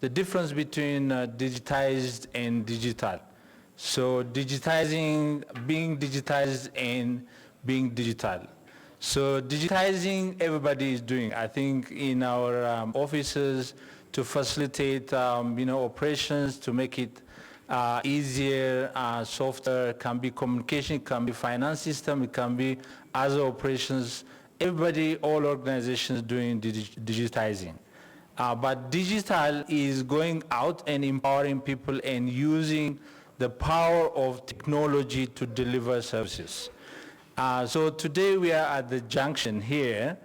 the difference between digitized and digital. So being digitized and being digital. So digitizing, everybody is doing. I think in our offices to facilitate, operations, to make it easier. Software can be communication, it can be finance system, it can be other operations. Everybody, all organizations doing digitizing. But digital is going out and empowering people and using the power of technology to deliver services. So today we are at the junction here.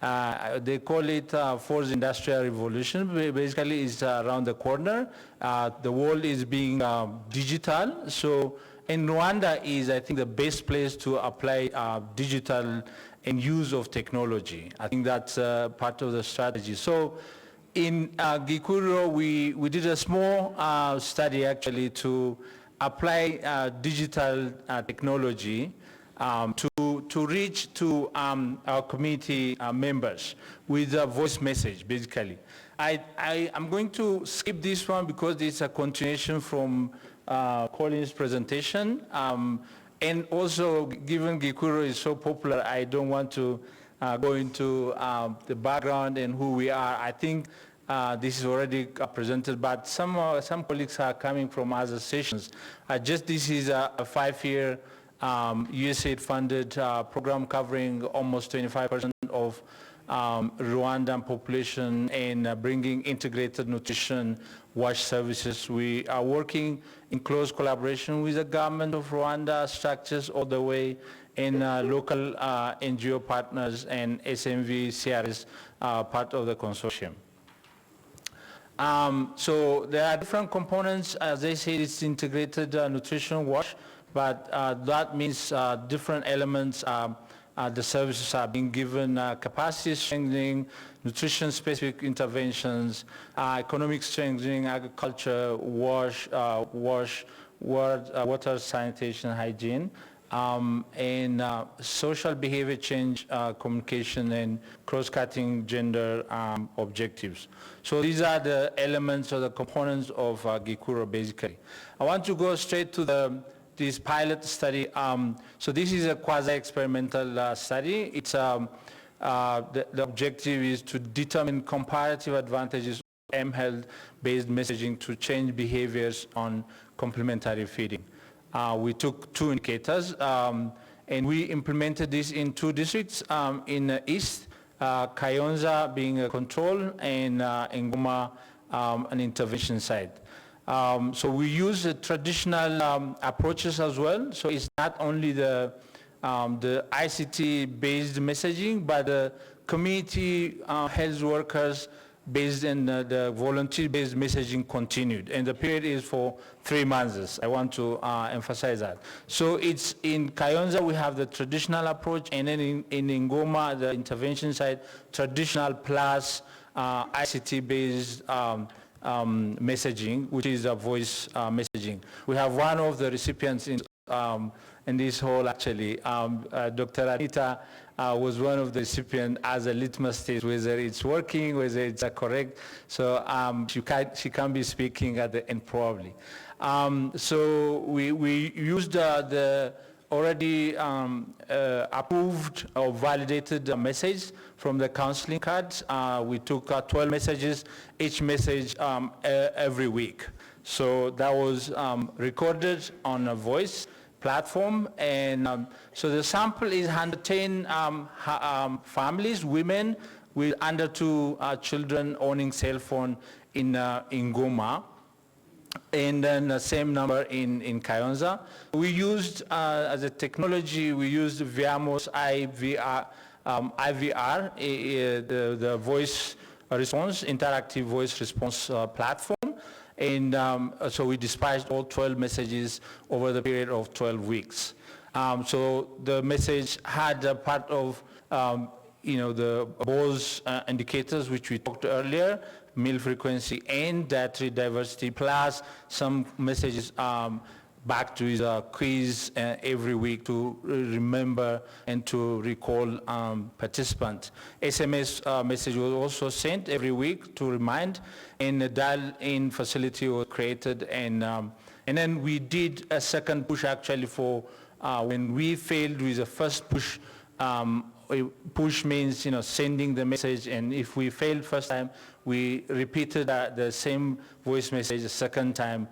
They call it Fourth Industrial Revolution. Basically, it's around the corner. The world is being digital. So, and Rwanda is, I think, the best place to apply digital and use of technology. I think that's part of the strategy. So, in Gikuro, we did a small study actually to apply digital technology to reach to our community members with a voice message, basically. I'm going to skip this one because it's a continuation from Colin's presentation. And also, given Gikuro is so popular, I don't want to go into the background and who we are. I think this is already presented, but some colleagues are coming from other sessions. This is a 5-year USAID-funded program covering almost 25% of Rwandan population and bringing integrated nutrition wash services. We are working in close collaboration with the government of Rwanda, structures all the way, and local NGO partners and SMV, CRS, part of the consortium. So there are different components. As I said, it's integrated nutrition wash, but that means different elements. The services are being given capacity strengthening, nutrition-specific interventions, economic strengthening, agriculture, water, sanitation, hygiene, and social behavior change, communication, and cross-cutting gender objectives. So these are the elements or the components of Gikuro, basically. I want to go straight to this pilot study. So this is a quasi-experimental study. It's the objective is to determine comparative advantages of M-Health-based messaging to change behaviors on complementary feeding. We took 2 indicators, and we implemented this in 2 districts in the east, Kayonza being a control, and Ngoma an intervention site. So we use the traditional approaches as well. So it's not only the ICT-based messaging, but the community health workers based and the volunteer-based messaging continued. And the period is for 3 months. I want to emphasize that. So it's in Kayonza, we have the traditional approach, and then in Ngoma, the intervention side, traditional plus ICT-based messaging, which is a voice messaging. We have one of the recipients in this hall, actually. Dr. Anita was one of the recipients as a litmus test, whether it's working, whether it's correct. So she can be speaking at the end probably. So we used the already approved or validated message from the counseling cards. We took 12 messages, each message every week. So that was recorded on a voice platform, and so the sample is 110 families, women with under 2 children owning cell phone in Ngoma, and then the same number in Kayonza. We used, as a technology, we used Viamos IVR, the voice response, interactive voice response platform. And so we dispatched all 12 messages over the period of 12 weeks. So the message had a part of, the BOS indicators, which we talked earlier, meal frequency and dietary diversity, plus some messages back to his quiz every week to remember and to recall participants. SMS message was also sent every week to remind, and a dial-in facility was created, and then we did a second push actually for when we failed with the first push. Push means, sending the message, and if we failed first time, we repeated the same voice message a second time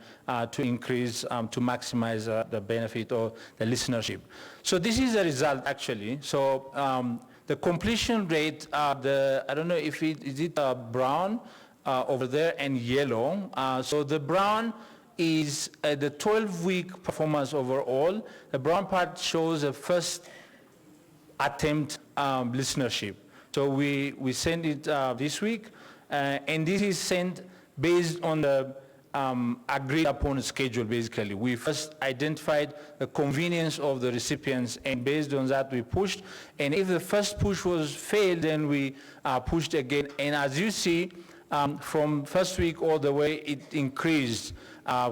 to increase, to maximize the benefit or the listenership. So this is the result actually. So the completion rate, I don't know if is it brown over there and yellow. So the brown is the 12-week performance overall. The brown part shows the first attempt listenership. So we send it this week, and this is sent based on the agreed upon schedule, basically. We first identified the convenience of the recipients, and based on that we pushed. And if the first push was failed, then we pushed again. And as you see, from first week all the way, it increased,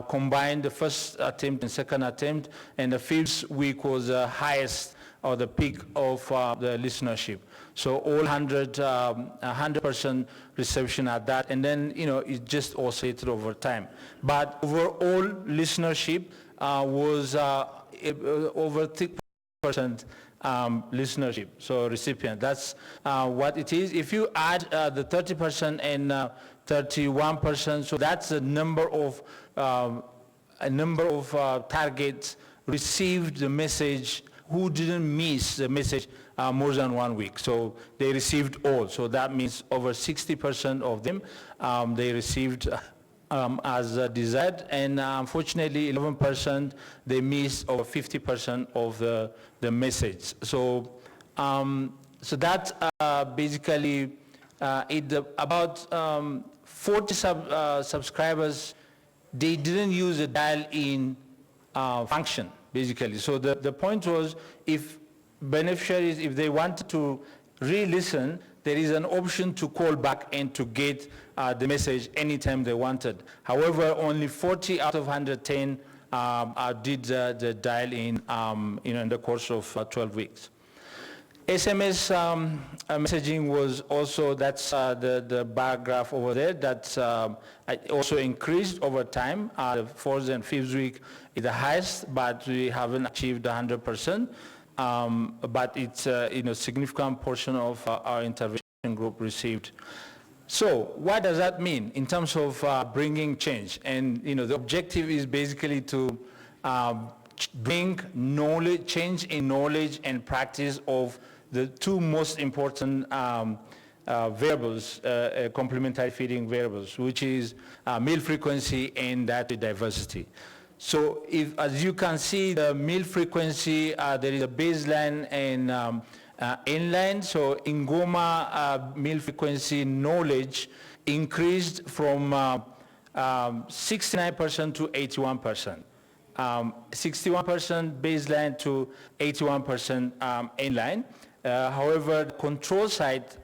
combined the first attempt and second attempt, and the fifth week was the highest or the peak of the listenership. So all 100% reception at that, and then it just oscillated over time. But overall listenership was over 3% listenership, so recipient. That's what it is. If you add the 30% and 31%, so that's a number of targets received the message who didn't miss the message more than 1 week. So they received all. So that means over 60% of them, they received as desired. And unfortunately, 11%, they missed over 50% of the message. So, so that basically, about 40 subscribers, they didn't use the dial-in function, basically. So the point was, if beneficiaries, if they wanted to re-listen, there is an option to call back and to get the message anytime they wanted. However, only 40 out of 110 did the dial-in in the course of 12 weeks. SMS messaging was also, that's the bar graph over there, that's also increased over time. The fourth and fifth week is the highest, but we haven't achieved 100%. But it's a significant portion of our intervention group received. So what does that mean in terms of bringing change? And the objective is basically to bring knowledge, change in knowledge and practice of the two most important variables, complementary feeding variables, which is meal frequency and dietary diversity. So if, as you can see, the meal frequency, there is a baseline and inline. So in Goma, meal frequency knowledge increased from 69% to 81%. 61% baseline to 81% inline. However, the control site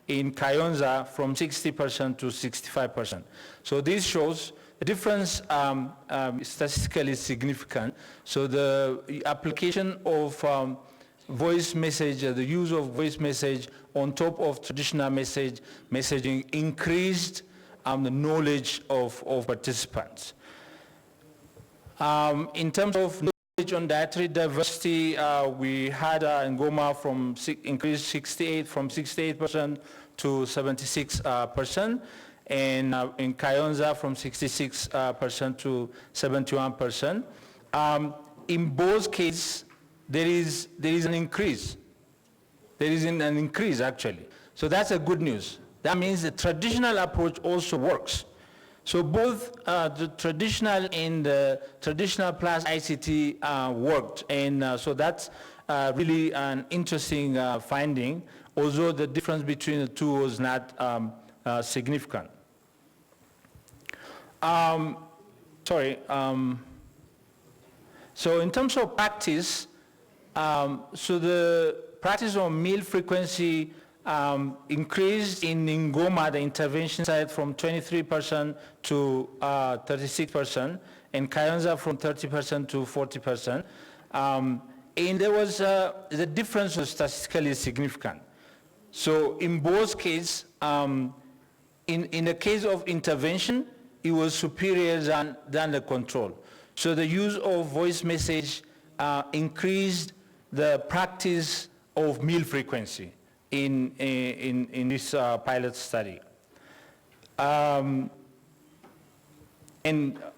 in Kayonza from 60% to 65%. So this shows the difference statistically significant. So the application of voice message, the use of voice message on top of traditional messaging increased the knowledge of participants. In terms of knowledge on dietary diversity, we had in Goma increased 68% to 76%, and in Kayonza from 66% to 71%. In both cases, there is an increase. There is an increase actually. So that's a good news. That means the traditional approach also works. So both the traditional and the traditional plus ICT worked, and so that's really an interesting finding, although the difference between the two was not significant. So in terms of practice, so the practice on meal frequency increased in Ngoma, the intervention side, from 23% to 36%, and Kayonza from 30% to 40%. And there was, the difference was statistically significant. So in both cases, in the case of intervention, it was superior than the control. So the use of voice message increased the practice of meal frequency in this pilot study. And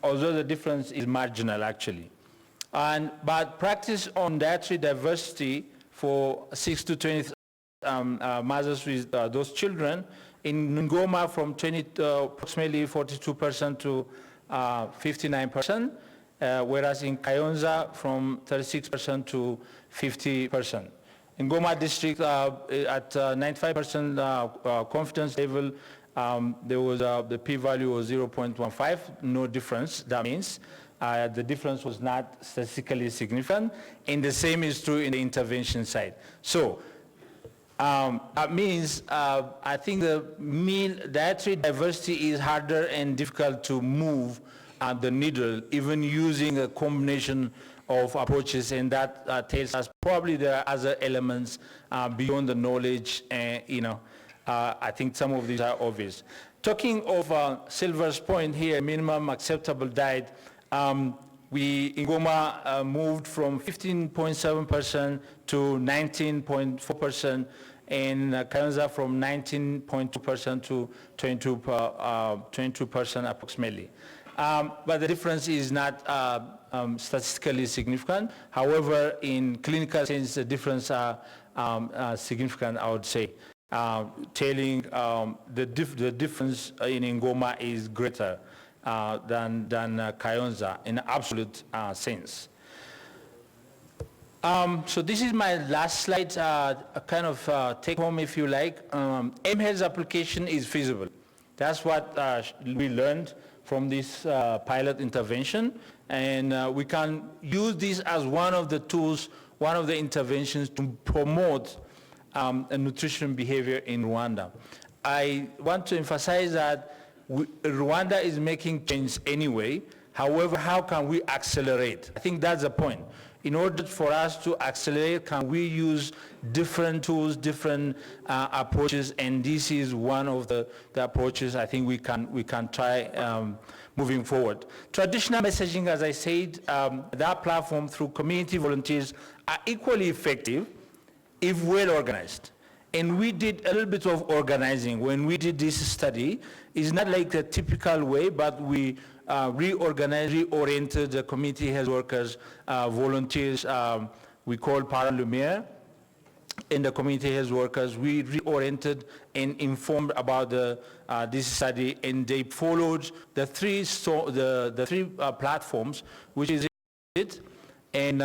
although the difference is marginal actually. But practice on dietary diversity for 6 to 20 mothers with those children in Ngoma from approximately 42% to 59%, whereas in Kayonza from 36% to 50%. In Ngoma district, at 95% confidence level, there was the p-value was 0.15, no difference. That means the difference was not statistically significant, and the same is true in the intervention side. So that means I think the meal dietary diversity is harder and difficult to move the needle, even using a combination of approaches, and that tells us probably there are other elements beyond the knowledge, and I think some of these are obvious. Talking of Silver's point here, minimum acceptable diet, we in Ngoma moved from 15.7% to 19.4%, and Kayonza from 19.2% to 22% approximately. But the difference is not statistically significant. However, in clinical sense, the difference are significant, I would say, telling the difference in Ngoma is greater than Kayonza in absolute sense. So this is my last slide, a kind of take home if you like. mHealth's application is feasible. That's what we learned from this pilot intervention, and we can use this as one of the tools, one of the interventions to promote a nutrition behavior in Rwanda. I want to emphasize that Rwanda is making change anyway. However, how can we accelerate? I think that's the point. In order for us to accelerate, can we use different tools, different approaches, and this is one of the approaches I think we can try moving forward. Traditional messaging, as I said, that platform through community volunteers are equally effective if well organized. And we did a little bit of organizing when we did this study. It's not like the typical way, but we reorganized, reoriented the community health workers, volunteers, we call Paralumiere, and the community health workers. We reoriented and informed about this study, and they followed the three platforms, which is it, and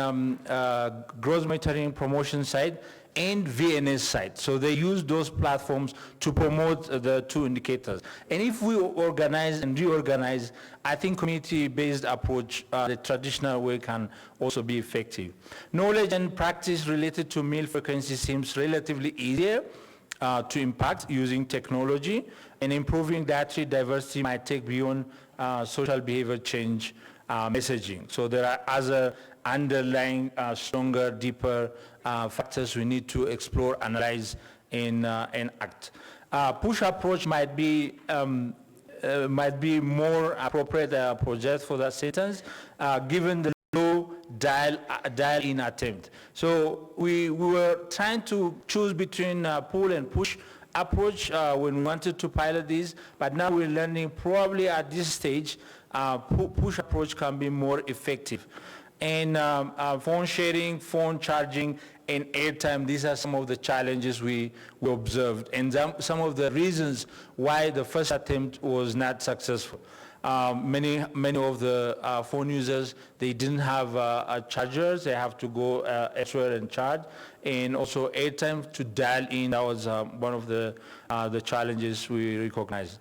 growth monitoring promotion side, and VNS side. So they use those platforms to promote the two indicators. And if we organize and reorganize, I think community-based approach, the traditional way, can also be effective. Knowledge and practice related to meal frequency seems relatively easier to impact using technology, and improving dietary diversity might take beyond social behavior change messaging. So there are other underlying stronger, deeper factors we need to explore, analyze, and act. Push approach might be more appropriate project for that sentence, given the low dial-in attempt. So we were trying to choose between pull and push approach when we wanted to pilot this, but now we're learning probably at this stage push approach can be more effective. And phone sharing, phone charging, and airtime, these are some of the challenges we observed, and some of the reasons why the first attempt was not successful. Many of the phone users, they didn't have chargers. They have to go elsewhere and charge, and also airtime to dial in. That was one of the challenges we recognized.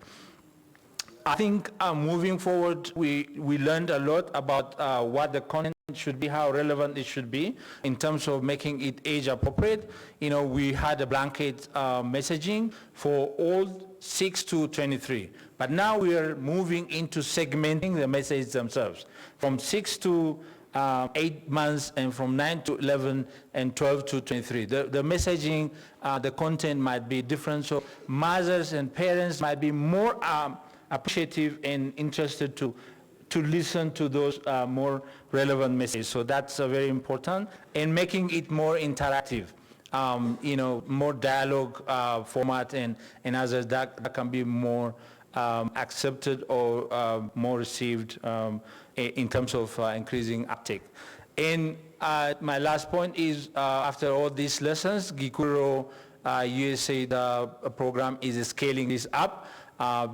I think moving forward, we learned a lot about what the content should be, how relevant it should be in terms of making it age appropriate. You know, we had a blanket messaging for all 6 to 23, but now we are moving into segmenting the messages themselves from 6 to 8 months and from 9 to 11 and 12 to 23. The messaging, the content might be different, so mothers and parents might be more appreciative and interested to listen to those more relevant messages. So that's very important. And making it more interactive, you know, more dialogue format and others that can be more accepted or more received in terms of increasing uptake. And my last point is, after all these lessons, Gikuro USA, the program is scaling this up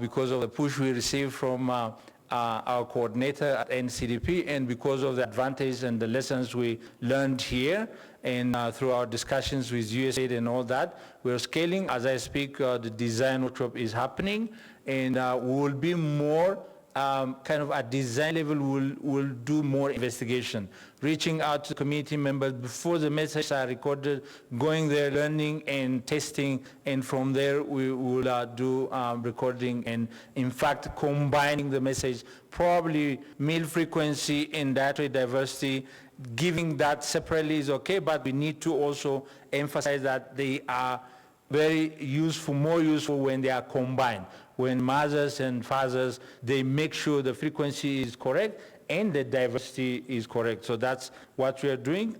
because of the push we received from our coordinator at NCDP, and because of the advantage and the lessons we learned here and through our discussions with USAID and all that, we're scaling. As I speak, the design workshop is happening, and we will be more kind of at design level, we'll do more investigation, reaching out to community members before the messages are recorded, going there, learning and testing, and from there we will do recording and, in fact, combining the message, probably meal frequency and dietary diversity. Giving that separately is okay, but we need to also emphasize that they are very useful, more useful when they are combined. When mothers and fathers, they make sure the frequency is correct and the diversity is correct. So that's what we are doing.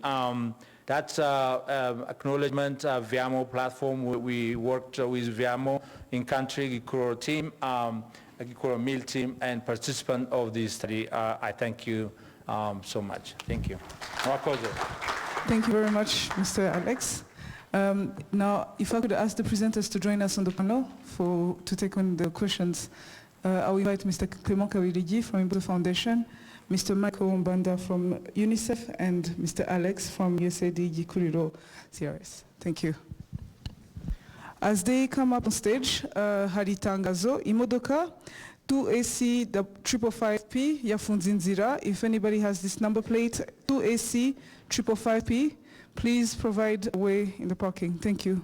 That's acknowledgement VIAMO platform. We worked with VIAMO in country, Gikuro team, Gikuro meal team, and participant of this study. I thank you so much. Thank you. Thank you very much, Mr. Alex. Now, if I could ask the presenters to join us on the panel to take on the questions, I will invite Mr. Clément Kawiligi from Imbuto Foundation, Mr. Michael Mbanda from UNICEF, and Mr. Alex from USAID Gikuriro CRS. Thank you. As they come up on stage, hari itangazo imodoka 2AC 555P yafunze inzira. If anybody has this number plate, 2AC 555P, please provide a way in the parking. Thank you.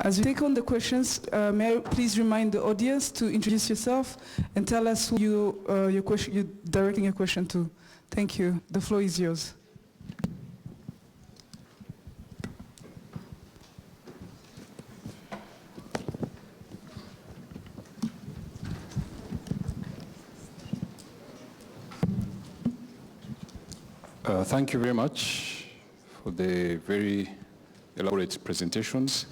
As we take on the questions, may I please remind the audience to introduce yourself and tell us who you're directing your question to. Thank you. The floor is yours. Thank you very much for the very elaborate presentations.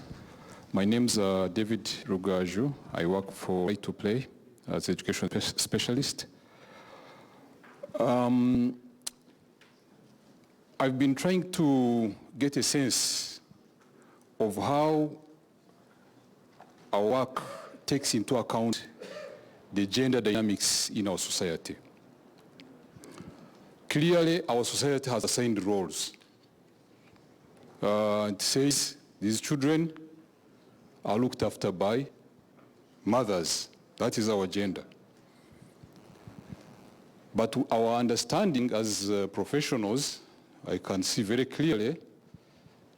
My name's David Rugaju. I work for Right to Play as an education specialist. I've been trying to get a sense of how our work takes into account the gender dynamics in our society. Clearly, our society has assigned roles. It says these children are looked after by mothers. That is our gender. But our understanding as professionals, I can see very clearly,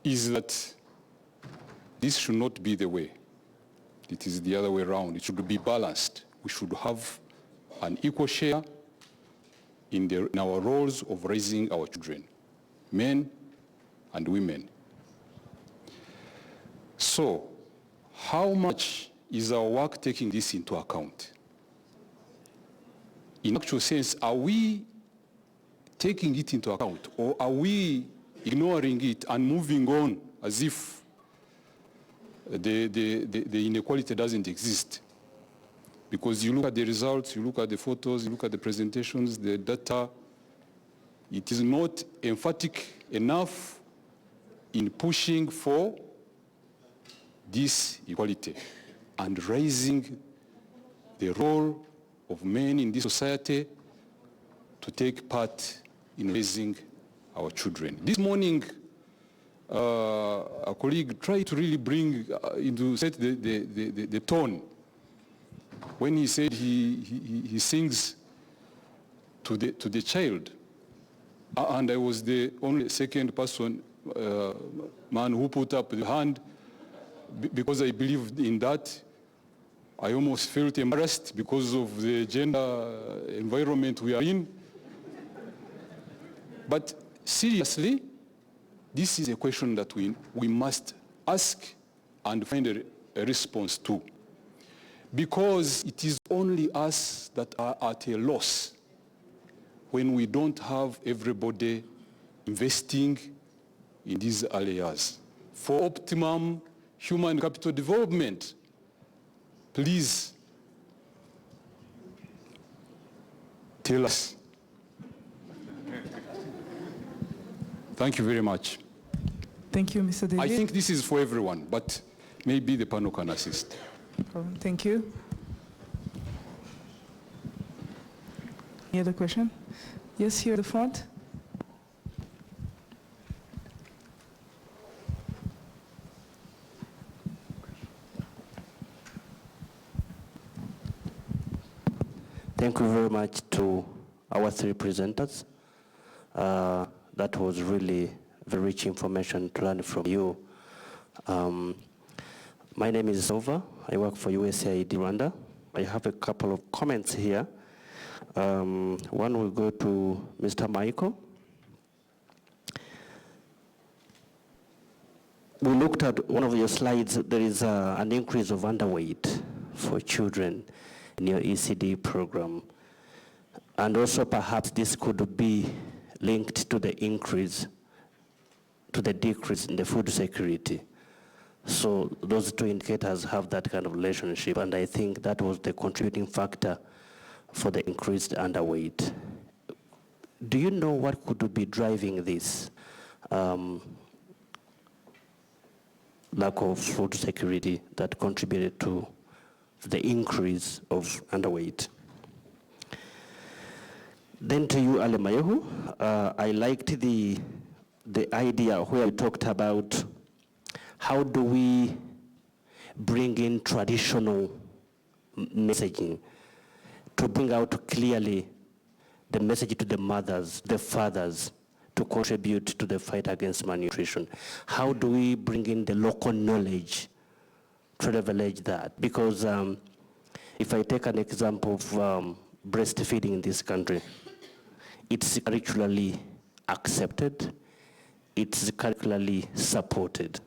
is that this should not be the way. It is the other way around. It should be balanced. We should have an equal share in our roles of raising our children, men and women. So, how much is our work taking this into account? In actual sense, are we taking it into account, or are we ignoring it and moving on as if the inequality doesn't exist? Because you look at the results, you look at the photos, you look at the presentations, the data, it is not emphatic enough in pushing for this equality and raising the role of men in this society to take part in raising our children. This morning, a colleague tried to really bring into set the tone when he said he sings to the child, and I was the only second person man who put up the hand because I believed in that. I almost felt embarrassed because of the gender environment we are in. But seriously, this is a question that we must ask and find a response to. Because it is only us that are at a loss when we don't have everybody investing in these areas. For optimum human capital development, please tell us. Thank you very much. Thank you, Mr. David. I think this is for everyone, but maybe the panel can assist. Thank you. Any other question? Yes, here at the front. Thank you very much to our three presenters. That was really very rich information to learn from you. My name is Sova. I work for USAID Rwanda. I have a couple of comments here. One will go to Mr. Michael. We looked at one of your slides. There is an increase of underweight for children in your ECD program. And also perhaps this could be linked to the increase, to the decrease in the food security. So those two indicators have that kind of relationship, and I think that was the contributing factor for the increased underweight. Do you know what could be driving this lack of food security that contributed to the increase of underweight? Then to you, Alemayehu, I liked the idea where you talked about how do we bring in traditional messaging to bring out clearly the message to the mothers, the fathers, to contribute to the fight against malnutrition. How do we bring in the local knowledge to leverage that? Because if I take an example of breastfeeding in this country, it's curricularly accepted, it's curricularly supported.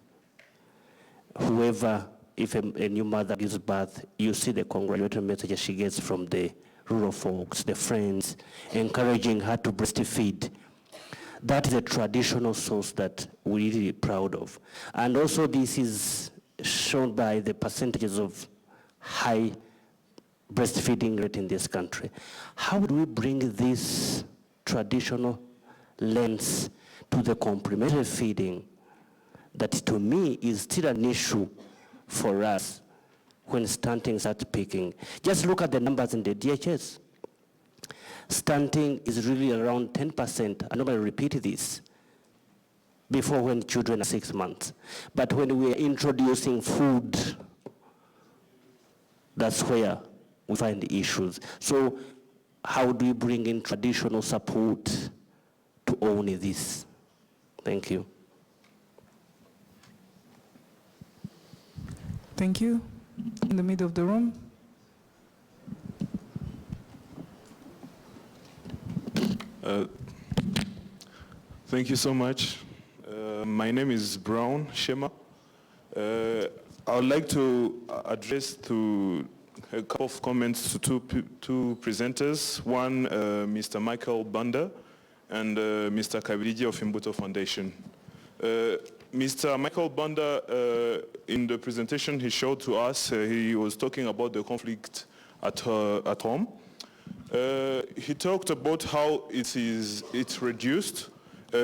Whoever, if a new mother gives birth, you see the congratulatory message she gets from the rural folks, the friends, encouraging her to breastfeed. That is a traditional source that we're really proud of. And also this is shown by the percentages of high breastfeeding rate in this country. How do we bring this traditional lens to the complementary feeding that to me is still an issue for us when stunting starts peaking? Just look at the numbers in the DHS. Stunting is really around 10%. I normally repeat this before when children are 6 months. But when we are introducing food, that's where we find the issues. So how do we bring in traditional support to own this? Thank you. Thank you. In the middle of the room. Thank you so much. My name is Brown Shema. I would like to address a couple of comments to two presenters. One, Mr. Michael Banda and Mr. Kabirigi of Imbuto Foundation. Mr. Michael Banda, in the presentation he showed to us, he was talking about the conflict at home. He talked about how it's reduced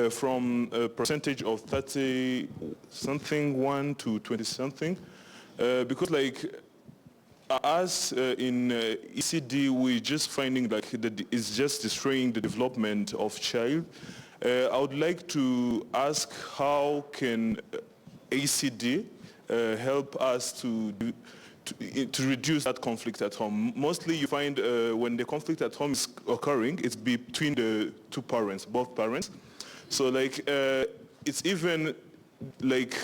from a percentage of 30-something, 1 to 20-something, because like as in ECD, we're just finding like that it's just destroying the development of child. I would like to ask how can ECD help us to reduce that conflict at home. Mostly you find when the conflict at home is occurring, it's between the two parents, both parents. So like it's even like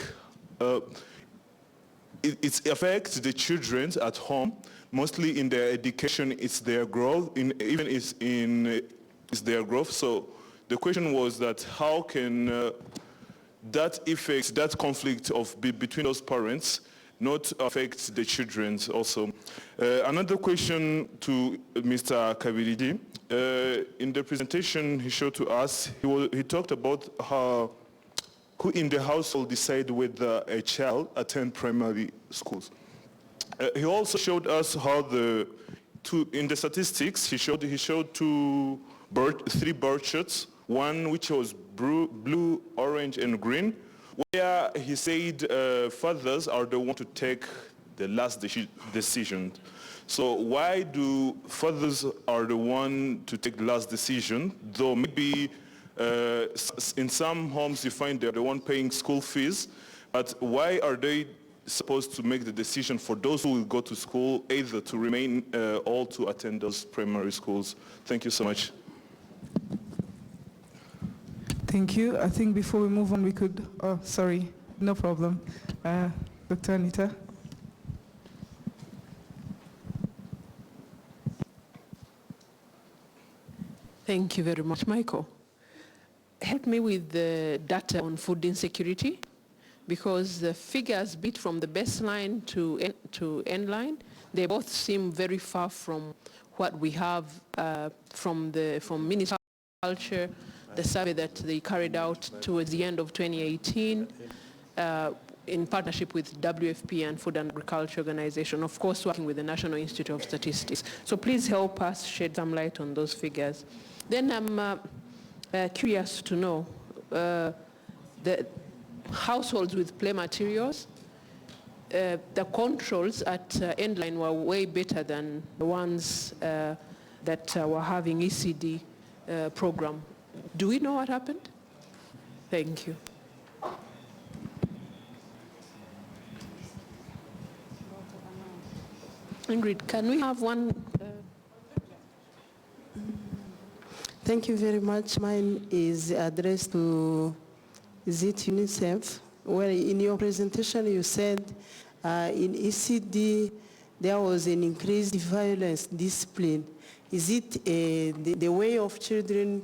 it affects the children at home, mostly in their education, it's their growth, it's their growth. So the question was that how can that affect, that conflict between those parents not affect the children also. Another question to Mr. Kabiridi. In the presentation he showed to us, he talked about how who in the household decide whether a child attend primary schools. He also showed us how in the statistics, he showed three birth charts, one which was blue, orange, and green, where he said fathers are the one to take the last decision. So why do fathers are the one to take the last decision, though maybe in some homes you find they're the one paying school fees, but why are they supposed to make the decision for those who will go to school, either to remain or to attend those primary schools? Thank you so much. Thank you. I think before we move on, we could, oh, sorry, no problem. Dr. Anita. Thank you very much, Michael. Help me with the data on food insecurity, because the figures bit from the baseline to end line, they both seem very far from what we have from Ministry of Culture, the survey that they carried out towards the end of 2018 in partnership with WFP and Food and Agriculture Organization, of course working with the National Institute of Statistics. So please help us shed some light on those figures. Then I'm curious to know the households with play materials, the controls at endline were way better than the ones that were having ECD program. Do we know what happened? Thank you. Ingrid, can we have one? Thank you very much. Mine is addressed to, is it UNICEF? Well, in your presentation you said in ECD there was an increased violence discipline. Is it the way of children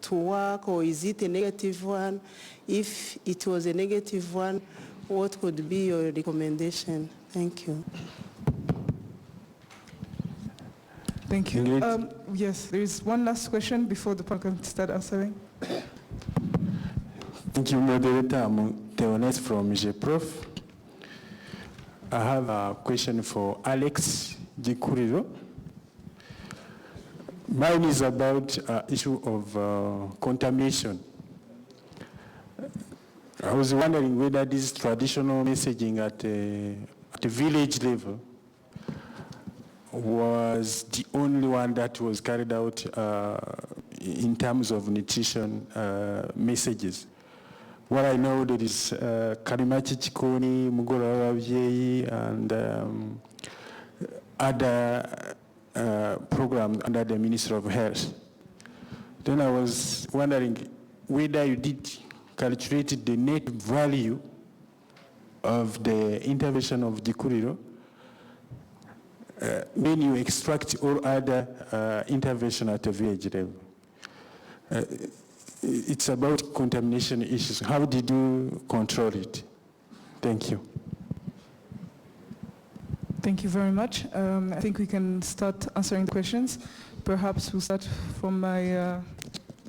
to work, or is it a negative one? If it was a negative one, what would be your recommendation? Thank you. Thank you. Yes, there is one last question before the panel can start answering. Thank you, moderator. I'm Theones from GProf. I have a question for Alex Gikuriro. Mine is about issue of contamination. I was wondering whether this traditional messaging at the village level was the only one that was carried out in terms of nutrition messages. What I know, there is Karimachi Chikoni, Mugora Ababyeyi, and other programs under the Ministry of Health. Then I was wondering whether you did calculate the net value of the intervention of Gikuriro when you extract all other intervention at the village level. It's about contamination issues. How did you control it? Thank you. Thank you very much. I think we can start answering the questions. Perhaps we'll start from my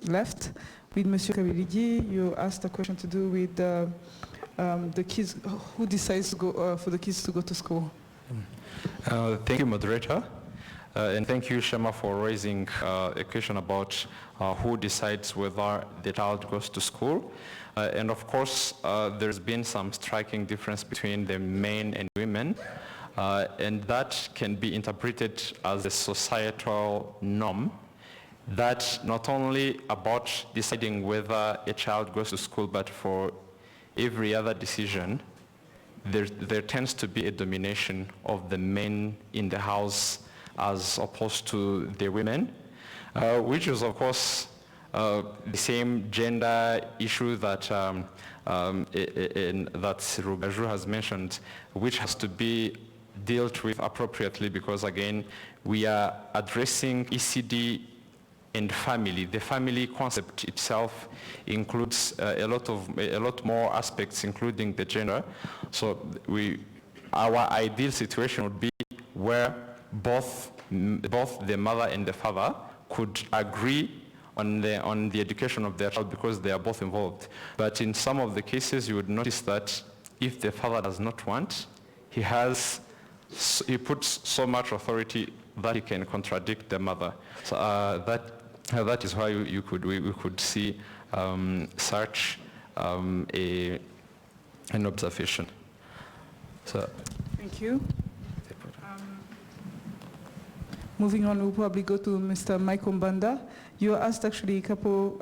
left with Monsieur Kabiridi. You asked a question to do with the kids, who decides to go, for the kids to go to school. Thank you, moderator. And thank you, Shema, for raising a question about who decides whether the child goes to school. And of course, there's been some striking difference between the men and women. and that can be interpreted as a societal norm that not only about deciding whether a child goes to school, but for every other decision, there tends to be a domination of the men in the house as opposed to the women, which is of course the same gender issue that that Rugaju has mentioned, which has to be dealt with appropriately, because again, we are addressing ECD and family. The family concept itself includes a lot more aspects, including the gender. So our ideal situation would be where both the mother and the father could agree on the education of their child because they are both involved. But in some of the cases, you would notice that if the father does not want, he puts so much authority that he can contradict the mother. So that is why we could see such an observation. So. Thank you. Moving on, we'll probably go to Mr. Michael Mbanda. You were asked actually a couple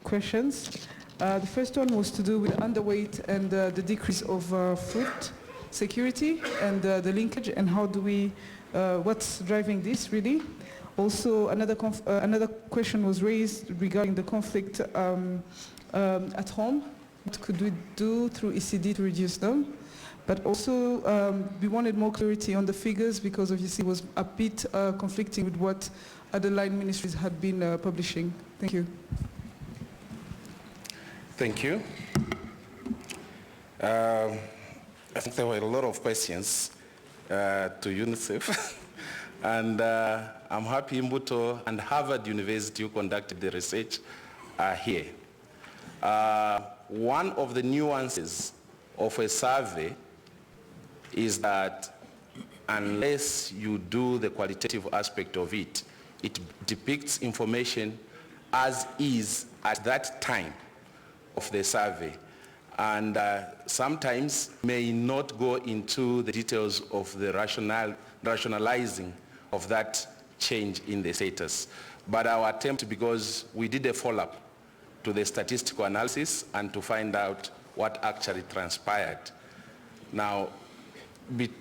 questions. The first one was to do with underweight and the decrease of food security and the linkage, and how do we, what's driving this really? Also, another question was raised regarding the conflict at home. What could we do through ECD to reduce them? But also, we wanted more clarity on the figures because obviously it was a bit conflicting with what other line ministries had been publishing. Thank you. Thank you. I think there were a lot of questions to UNICEF. And I'm happy Mbuto and Harvard University, who conducted the research, are here. One of the nuances of a survey is that unless you do the qualitative aspect of it, it depicts information as is at that time of the survey, and sometimes may not go into the details of the rationalizing of that change in the status. But our attempt, because we did a follow-up to the statistical analysis and to find out what actually transpired. Now,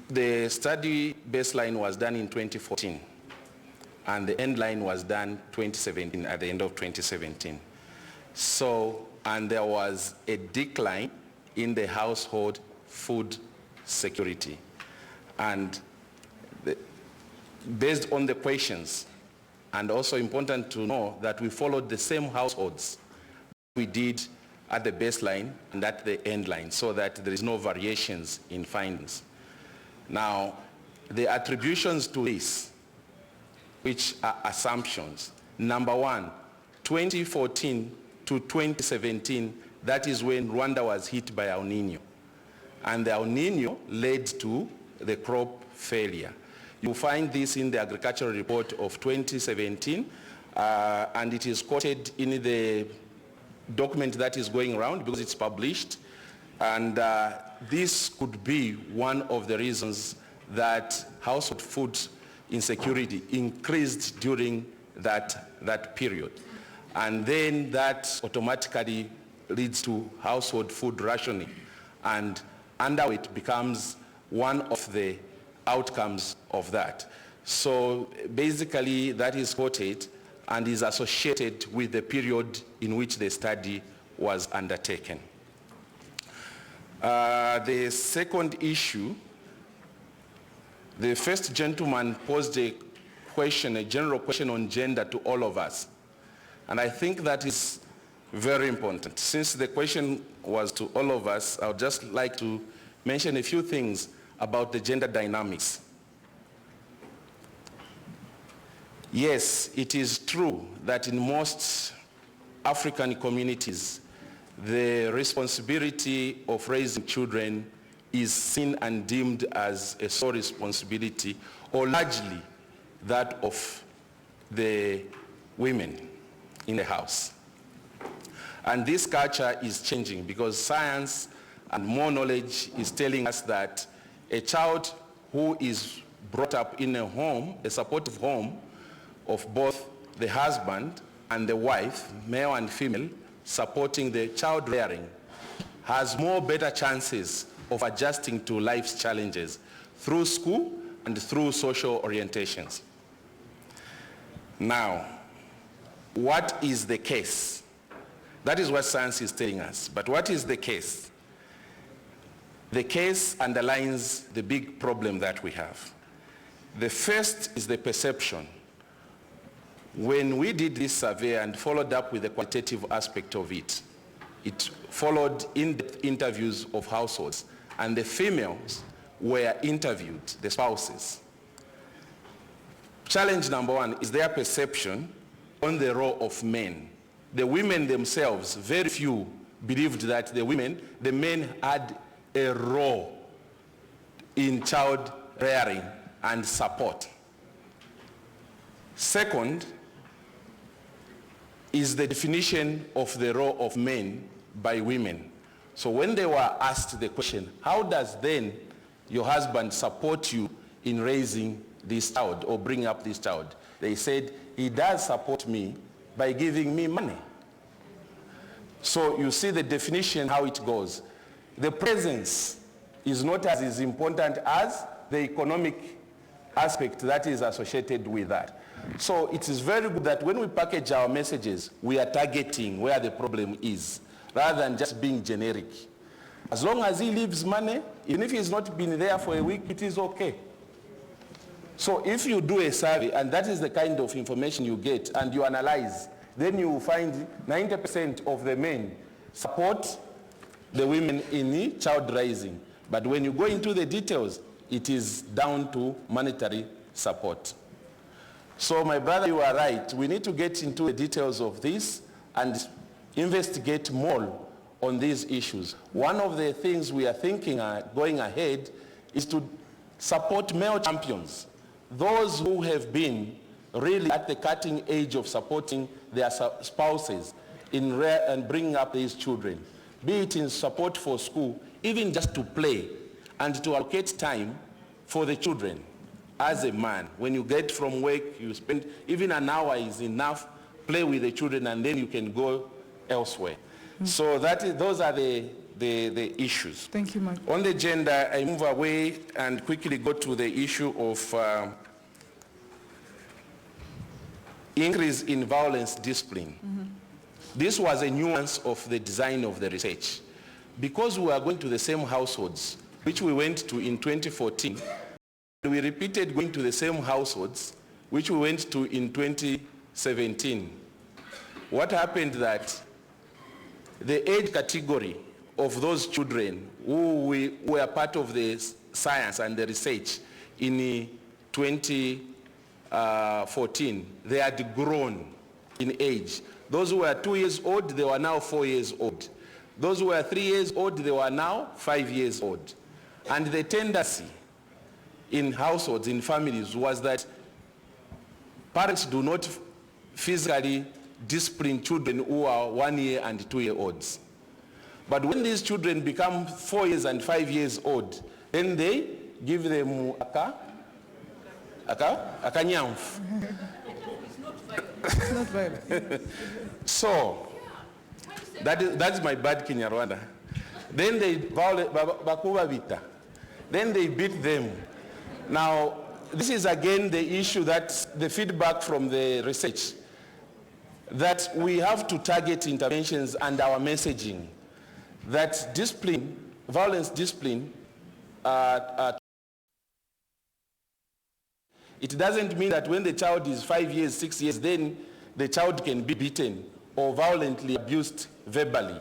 the study baseline was done in 2014, and the end line was done 2017, at the end of 2017. So, and there was a decline in the household food security. And based on the questions, and also important to know that we followed the same households we did at the baseline and at the end line, so that there is no variations in findings. Now, the attributions to this, which are assumptions. Number one, 2014 to 2017, that is when Rwanda was hit by El Nino. And the El Nino led to the crop failure. You find this in the agricultural report of 2017, and it is quoted in the document that is going around because it's published. And this could be one of the reasons that household food insecurity increased during that period. And then that automatically leads to household food rationing. And underweight becomes one of the outcomes of that. So basically that is quoted and is associated with the period in which the study was undertaken. The second issue, the first gentleman posed a question, a general question on gender to all of us. And I think that is very important. Since the question was to all of us, I would just like to mention a few things about the gender dynamics. Yes, it is true that in most African communities, the responsibility of raising children is seen and deemed as a sole responsibility, or largely that of the women in the house. And this culture is changing because science and more knowledge is telling us that a child who is brought up in a home, a supportive home of both the husband and the wife, male and female, supporting the child rearing, has more better chances of adjusting to life's challenges through school and through social orientations. Now, what is the case? That is what science is telling us. But what is the case? The case underlines the big problem that we have. The first is the perception. When we did this survey and followed up with the qualitative aspect of it, it followed in-depth interviews of households, and the females were interviewed, the spouses. Challenge number one is their perception on the role of men. The women themselves, very few believed that the men had a role in child rearing and support. Second is the definition of the role of men by women. So when they were asked the question, how does then your husband support you in raising this child or bringing up this child? They said, he does support me by giving me money. So you see the definition, how it goes. The presence is not as important as the economic aspect that is associated with that. So it is very good that when we package our messages, we are targeting where the problem is, rather than just being generic. As long as he leaves money, even if he's not been there for a week, it is okay. So if you do a survey, and that is the kind of information you get, and you analyze, then you will find 90% of the men support the women in the child raising. But when you go into the details, it is down to monetary support. So my brother, you are right. We need to get into the details of this and investigate more on these issues. One of the things we are thinking going ahead is to support male champions, those who have been really at the cutting edge of supporting their spouses in and bringing up these children, be it in support for school, even just to play and to allocate time for the children. As a man, when you get from work, you spend even an hour is enough, play with the children, and then you can go elsewhere. So those are the issues. Thank you, Mike. On the gender, I move away and quickly go to the issue of increase in violence discipline. This was a nuance of the design of the research. Because we are going to the same households, which we went to in 2014, we repeated going to the same households, which we went to in 2017. What happened that the age category of those children who were part of the science and the research in 2014, they had grown in age. Those who were 2 years old, they were now 4 years old. Those who were 3 years old, they were now 5 years old. And the tendency in households, in families, was that parents do not physically discipline children who are 1 year and 2 year olds. But when these children become 4 years and 5 years old, then they give them akanyamfu. It's not violent. So, that's my bad Kinyarwanda. Then they then they beat them. Now, this is again the issue, that the feedback from the research, that we have to target interventions and our messaging, that discipline, violence discipline, it doesn't mean that when the child is 5 years, 6 years, then the child can be beaten or violently abused verbally.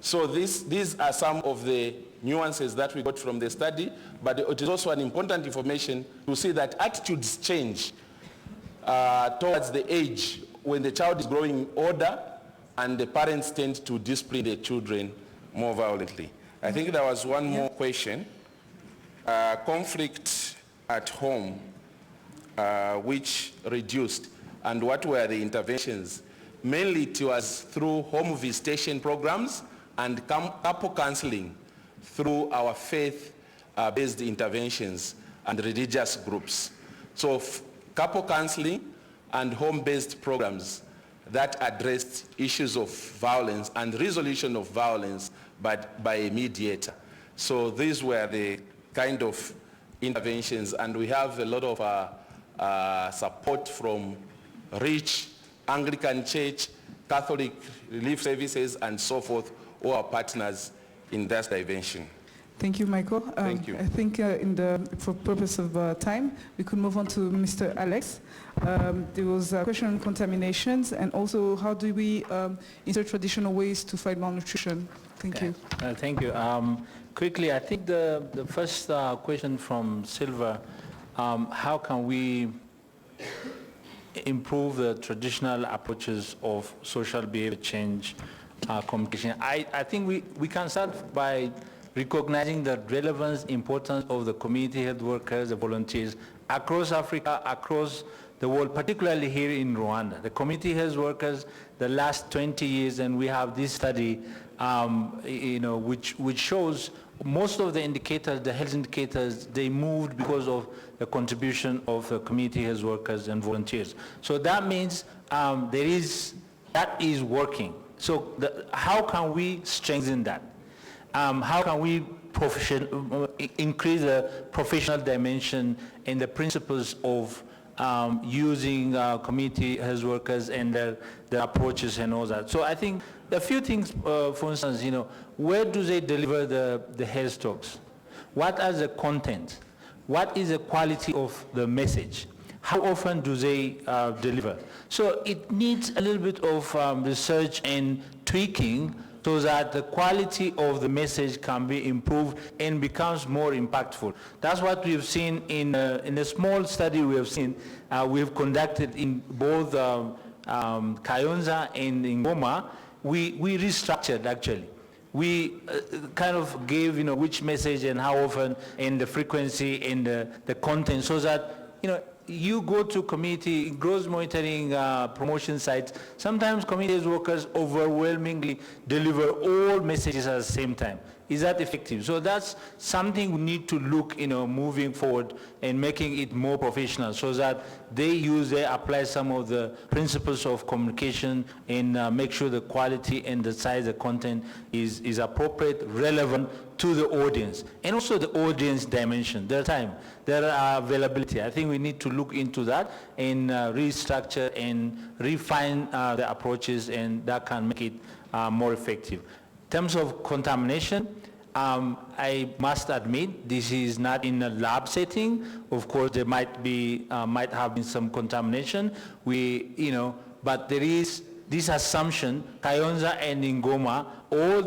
So these are some of the nuances that we got from the study, but it is also an important information to see that attitudes change towards the age when the child is growing older and the parents tend to discipline their children more violently. I think there was one more question. Conflict at home, which reduced, and what were the interventions? Mainly it was through home visitation programs and couple counseling through our faith-based interventions. and religious groups. So couple counseling and home-based programs that addressed issues of violence and resolution of violence by a mediator. So these were the kind of interventions, and we have a lot of support from REACH, Anglican Church, Catholic Relief Services, and so forth, who are partners in that dimension. Thank you, Michael. Thank you. I think for purpose of time, we could move on to Mr. Alex. There was a question on contaminations, and also how do we insert traditional ways to fight malnutrition? Thank you. Thank you. Quickly, I think the first question from Silva, how can we improve the traditional approaches of social behavior change communication? I think we can start by recognizing the relevance, importance of the community health workers, the volunteers across Africa, across the world, particularly here in Rwanda. The community health workers, the last 20 years, and we have this study, which shows most of the indicators, the health indicators, they moved because of the contribution of the community health workers and volunteers. So that means that is working. So how can we strengthen that? How can we increase the professional dimension and the principles of using community health workers and their approaches and all that? So I think a few things, for instance, where do they deliver the health talks? What are the content? What is the quality of the message? How often do they deliver? So it needs a little bit of research and tweaking so that the quality of the message can be improved and becomes more impactful. That's what we've seen in a small study we have seen, we've conducted in both Kayonza and in Goma. We restructured actually. We kind of gave which message and how often and the frequency and the content so that you go to community growth monitoring promotion sites, sometimes community workers overwhelmingly deliver all messages at the same time. Is that effective? So that's something we need to look, moving forward and making it more professional so that they apply some of the principles of communication and make sure the quality and the size of content is appropriate, relevant to the audience. And also the audience dimension, their time, their availability. I think we need to look into that and restructure and refine the approaches, and that can make it more effective. In terms of contamination, I must admit this is not in a lab setting. Of course, there might have been some contamination. But there is this assumption, Kayonza and Ngoma, all